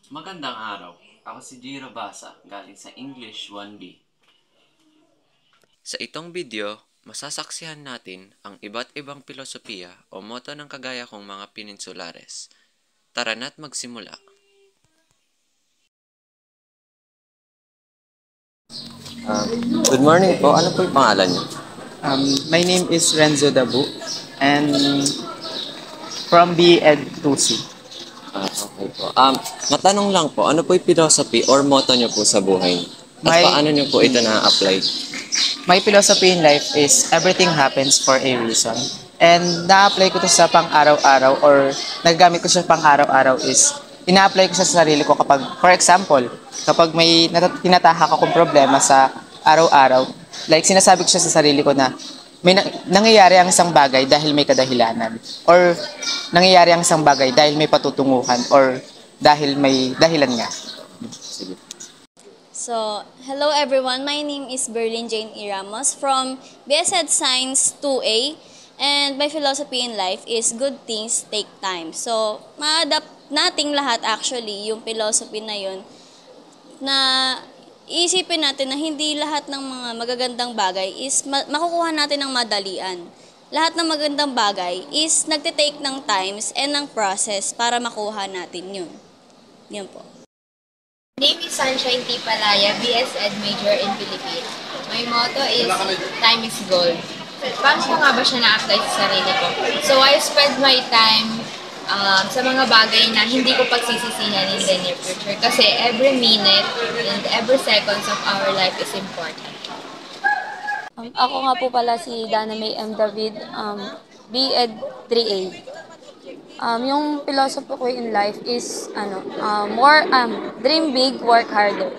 Magandang araw. Ako si Jiro Basa, galing sa English 1B. Sa itong video, masasaksihan natin ang iba't ibang filosofiya o moto ng kagaya kong mga peninsulares. Tara na't magsimula. Good morning po. Ano po yung pangalan niyo? My name is Renzo Dabu and from B.Ed 2C. Okay po. Matanong lang po, ano po yung philosophy or motto niyo po sa buhay? At My- paano niyo po ito na-apply? My philosophy in life is everything happens for a reason. And na-apply ko to sa pang-araw-araw or nagagamit ko siya pang-araw-araw is ina-apply ko siya sa sarili ko kapag, for example, kapag may tinatahak akong problema sa araw-araw, like sinasabi ko siya sa sarili ko na may nangyayari ang isang bagay dahil may kadahilanan or nangyayari ang isang bagay dahil may patutunguhan or dahil may dahilan nga. Sige. So, hello everyone. My name is Berlin Jane E. Ramos from BSED Science 2A, and my philosophy in life is good things take time. So, ma-adapt nating lahat actually yung philosophy na yun na iisipin natin na hindi lahat ng mga magagandang bagay is makukuha natin ng madalian. Lahat ng magandang bagay is nagtitake ng times and ng process para makuha natin yun. Yun po. Name is Sunshine T. Palaya, BS Ed Major in Philippines. My motto is, time is gold. Paano ko nga ba siya na-apply sa sarili ko? So, I spend my time sa mga bagay na hindi ko pagsisisihan in the near future. Kasi every minute and every seconds of our life is important. Ako nga po pala si Dana May M. David, B.Ed 3A. Yung philosophy ko in life is dream big, work harder.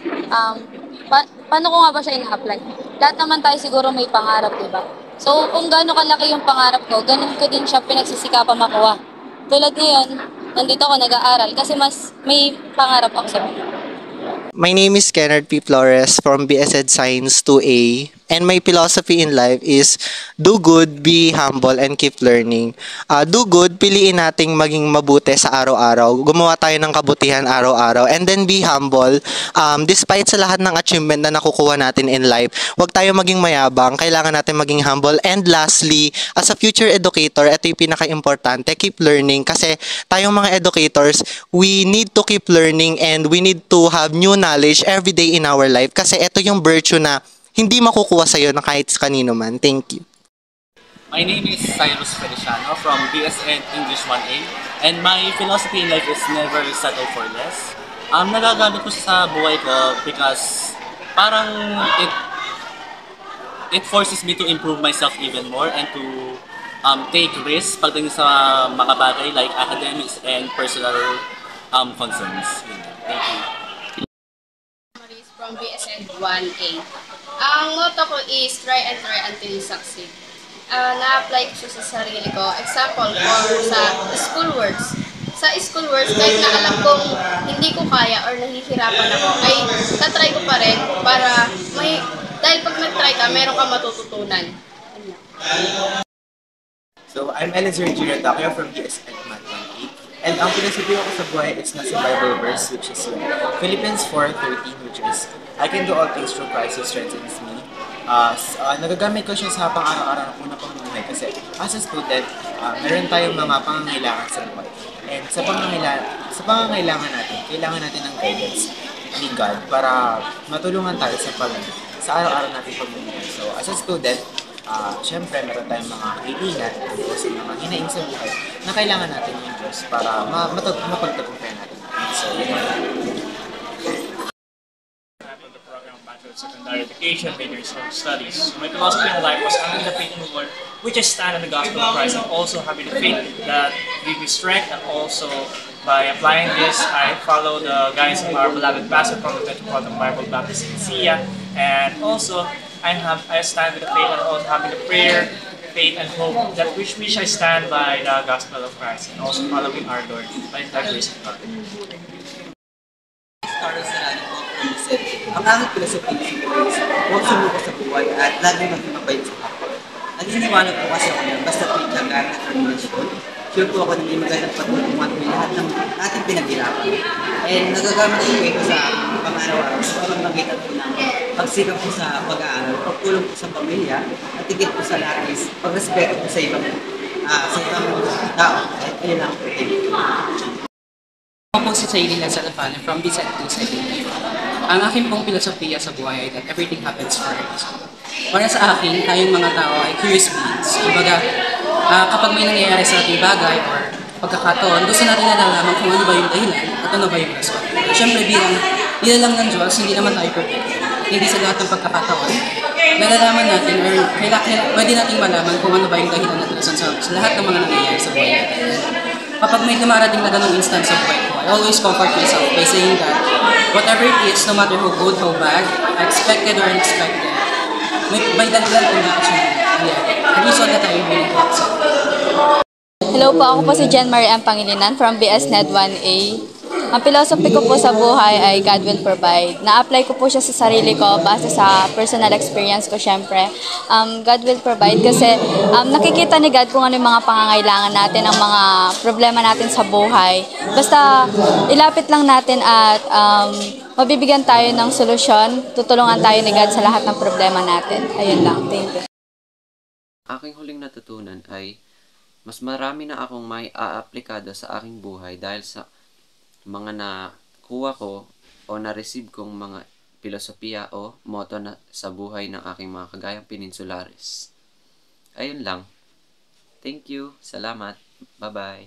Paano ko nga ba siya ina-apply? Lahat naman tayo siguro may pangarap, di ba? So, kung gaano kalaki yung pangarap ko, ganun ko din siya pinagsisikapan makuha. Tulad ngayon, nandito ako nag-aaral kasi mas may pangarap ako sa buhay. My name is Kennard P. Flores from BSED Science 2A, and my philosophy in life is do good, be humble, and keep learning. Do good, piliin nating maging mabuti sa araw-araw. Gumawa tayo ng kabutihan araw-araw. And then be humble. Despite sa lahat ng achievement na nakukuha natin in life, huwag tayo maging mayabang. Kailangan natin maging humble. And lastly, as a future educator, ito yung pinaka-importante, keep learning. Kasi tayong mga educators, we need to keep learning and we need to have new knowledge every day in our life. Kasi ito yung virtue na hindi makukuha sa'yo na kahit kanino man. Thank you. My name is Cyrus Feliciano from BSN English 1A, and my philosophy in life is never settle for less. Nagagamit ko sa buhay ko because parang it forces me to improve myself even more and to take risks pagdating sa mga bagay like academics and personal concerns. Thank you. From BSN 1A. Ang motto ko is try until you succeed. Na-apply ko siya sa sarili ko. Example, for sa school works. Sa school works, kahit na alam kong hindi ko kaya or nahihirapan ako, ay tatry ko pa rin para dahil pag nag-try ka, meron ka matututunan. So, I'm Eliezer Junior Takyo from BSN Math 1A. And ang pinasabi ko sa buhay is nasa Bible verse which is Philippians 4:13, which is I can do all things through Christ who strengthens me. Nagagamit ko siya sa pang-araw-araw ng unang pamumuhay kasi as a student, meron tayong mga pangangailangan sa buhay. And sa pangangailangan natin, kailangan natin ng guidance ni God para matulungan tayo sa araw-araw natin pamumuhay. So as a student, syempre meron tayong mga kailangan o sa mga hinaing sa buhay na kailangan natin yung Diyos para mapagtagumpayan natin. So, Of the program of Bachelor of Secondary Education, major in Social Studies. My philosophy in life was having the faith in the Lord, which I stand in the gospel of Christ, and also having the faith that gives me strength, and also by applying this, I follow the guidance of our beloved pastor from the Metropolitan Bible Baptist in Sia, and also I stand with the faith and also having the prayer, faith, and hope that which I stand by the gospel of Christ, and also following our Lord by the grace of God. Carlos Serrano po from BSED. Ang aking philosophy is huwag sumuko sa buhay at lagi maging mabait sa kapwa. Naniniwala po kasi ako na basta may tagaan at determinasyon, sure po ako na may magandang patutunguhan po lahat ng ating pinaghirapan. And nagagamit ko po ito sa pang-araw-araw sa pamamagitan po ng pagsikap po sa pag-aaral, pagtulong po sa pamilya, at higit po sa lahat is pagrespeto po sa ibang tao. At ayun lang po. Ako po si Saylin Lazarafano from Bisan 2 Ang aking pong filosofiya sa buhay ay that everything happens for a reason. Para sa akin, tayong mga tao ay curious beings. Kumbaga, kapag may nangyayari sa ating bagay or pagkakataon, gusto natin nalalaman kung ano ba yung dahilan at ano ba yung rason. Siyempre, bilang nilalang ng Diyos, hindi naman tayo perfect. Hindi sa lahat ng pagkakataon, nalalaman natin or pwede natin malaman kung ano ba yung dahilan at rason sa lahat ng mga nangyayari sa buhay natin. Kapag may dumarating na ganong instance sa buhay ko, I always comfort myself by saying that whatever it is, no matter how good, how bad, expected or unexpected, may dahilan kung bakit siya nangyayari. And we saw that tayo willing to accept. Hello po, ako po si Jen Marie M. Pangilinan from BSNet 1A. Ang philosophy ko po sa buhay ay God will provide. Na-apply ko po siya sa sarili ko base sa personal experience ko syempre. God will provide kasi nakikita ni God kung ano yung mga pangangailangan natin, ang mga problema natin sa buhay. Basta ilapit lang natin at mabibigyan tayo ng solusyon, tutulungan tayo ni God sa lahat ng problema natin. Ayun lang, thank you. Aking huling natutunan ay mas marami na akong may aaplikado sa aking buhay dahil sa mga nakuha ko o na-receive kong mga filosofiya o motto na sa buhay ng aking mga kagayang peninsulares. Ayun lang. Thank you. Salamat. Bye-bye.